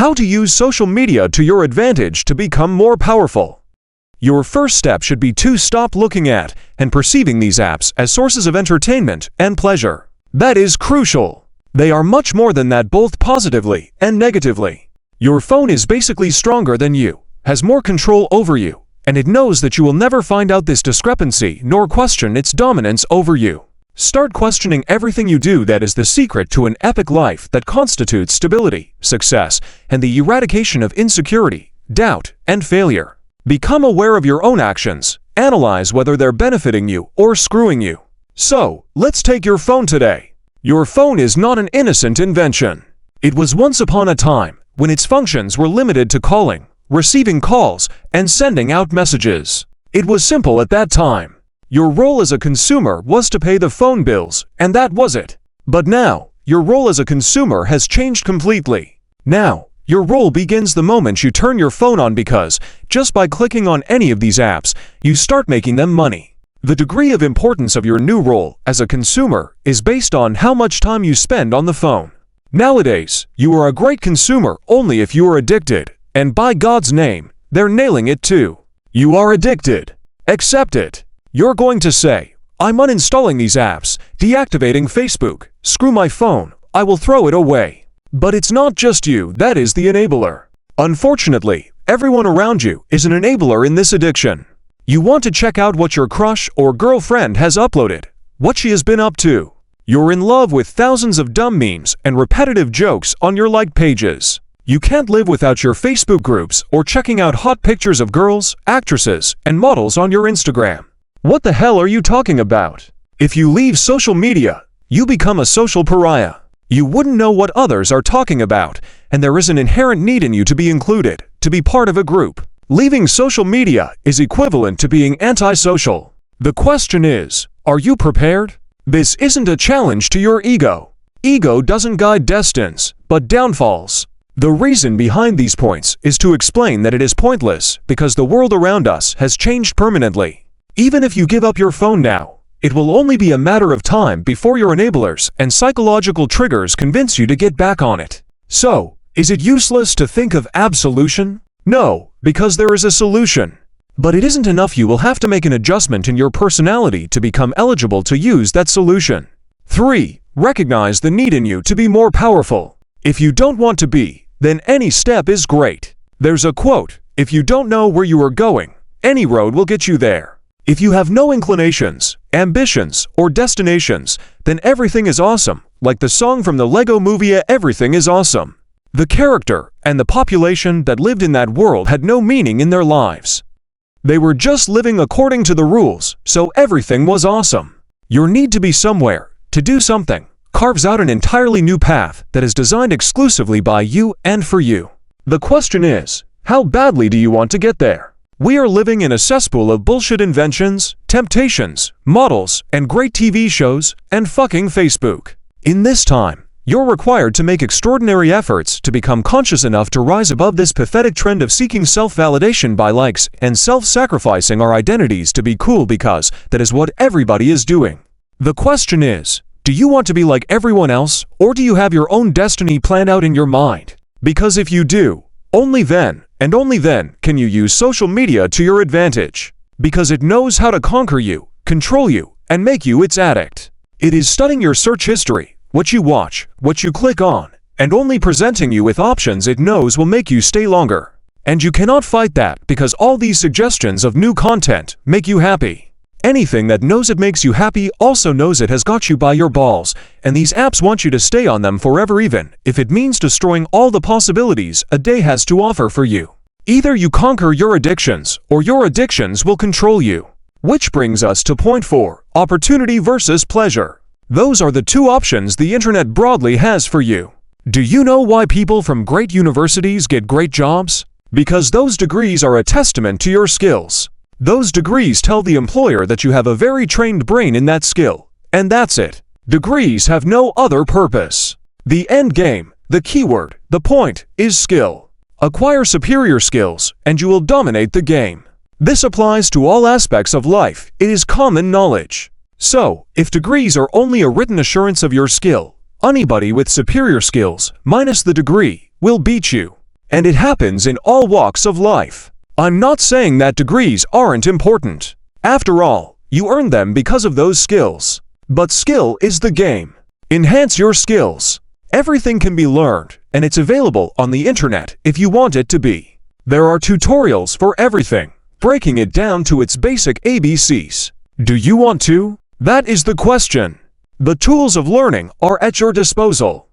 How to use social media to your advantage to become more powerful. Your first step should be to stop looking at and perceiving these apps as sources of entertainment and pleasure. That is crucial. They are much more than that, both positively and negatively. Your phone is basically stronger than you, has more control over you, and it knows that you will never find out this discrepancy nor question its dominance over you. Start questioning everything you do. That is the secret to an epic life that constitutes stability, success, and the eradication of insecurity, doubt, and failure. Become aware of your own actions. Analyze whether they're benefiting you or screwing you. So, let's take your phone today. Your phone is not an innocent invention. It was once upon a time when its functions were limited to calling, receiving calls, and sending out messages. It was simple at that time. Your role as a consumer was to pay the phone bills, and that was it. But now, your role as a consumer has changed completely. Now, your role begins the moment you turn your phone on, because just by clicking on any of these apps, you start making them money. The degree of importance of your new role as a consumer is based on how much time you spend on the phone. Nowadays, you are a great consumer only if you are addicted, and by God's name, they're nailing it too. You are addicted. Accept it. You're going to say, I'm uninstalling these apps, deactivating Facebook, screw my phone, I will throw it away. But it's not just you that is the enabler. Unfortunately, everyone around you is an enabler in this addiction. You want to check out what your crush or girlfriend has uploaded, what she has been up to. You're in love with thousands of dumb memes and repetitive jokes on your like pages. You can't live without your Facebook groups or checking out hot pictures of girls, actresses, and models on your Instagram. What the hell are you talking about? If you leave social media, you become a social pariah. You wouldn't know what others are talking about, and there is an inherent need in you to be included, to be part of a group. Leaving social media is equivalent to being antisocial. The question is, are you prepared? This isn't a challenge to your ego. Ego doesn't guide destines, but downfalls. The reason behind these points is to explain that it is pointless because the world around us has changed permanently. Even if you give up your phone now, it will only be a matter of time before your enablers and psychological triggers convince you to get back on it. So, is it useless to think of absolution? No, because there is a solution. But it isn't enough. You will have to make an adjustment in your personality to become eligible to use that solution. 3. Recognize the need in you to be more powerful. If you don't want to be, then any step is great. There's a quote, if you don't know where you are going, any road will get you there. If you have no inclinations, ambitions, or destinations, then everything is awesome, like the song from the Lego Movie Everything is Awesome. The character and the population that lived in that world had no meaning in their lives. They were just living according to the rules, so everything was awesome. Your need to be somewhere, to do something, carves out an entirely new path that is designed exclusively by you and for you. The question is, how badly do you want to get there? We are living in a cesspool of bullshit inventions, temptations, models, and great TV shows, and fucking Facebook. In this time, you're required to make extraordinary efforts to become conscious enough to rise above this pathetic trend of seeking self-validation by likes and self-sacrificing our identities to be cool, because that is what everybody is doing. The question is, do you want to be like everyone else, or do you have your own destiny planned out in your mind? Because if you do, only then, and only then, can you use social media to your advantage. Because it knows how to conquer you, control you, and make you its addict. It is studying your search history, what you watch, what you click on, and only presenting you with options it knows will make you stay longer. And you cannot fight that, because all these suggestions of new content make you happy. Anything that knows it makes you happy also knows it has got you by your balls, and these apps want you to stay on them forever, even if it means destroying all the possibilities a day has to offer for you. Either you conquer your addictions, or your addictions will control you. Which brings us to point 4, opportunity versus pleasure. Those are the two options the internet broadly has for you. Do you know why people from great universities get great jobs? Because those degrees are a testament to your skills. Those degrees tell the employer that you have a very trained brain in that skill. And that's it. Degrees have no other purpose. The end game, the keyword, the point, is skill. Acquire superior skills, and you will dominate the game. This applies to all aspects of life. It is common knowledge. So, if degrees are only a written assurance of your skill, anybody with superior skills, minus the degree, will beat you. And it happens in all walks of life. I'm not saying that degrees aren't important. After all, you earn them because of those skills. But skill is the game. Enhance your skills. Everything can be learned, and it's available on the internet if you want it to be. There are tutorials for everything, breaking it down to its basic ABCs. Do you want to? That is the question. The tools of learning are at your disposal.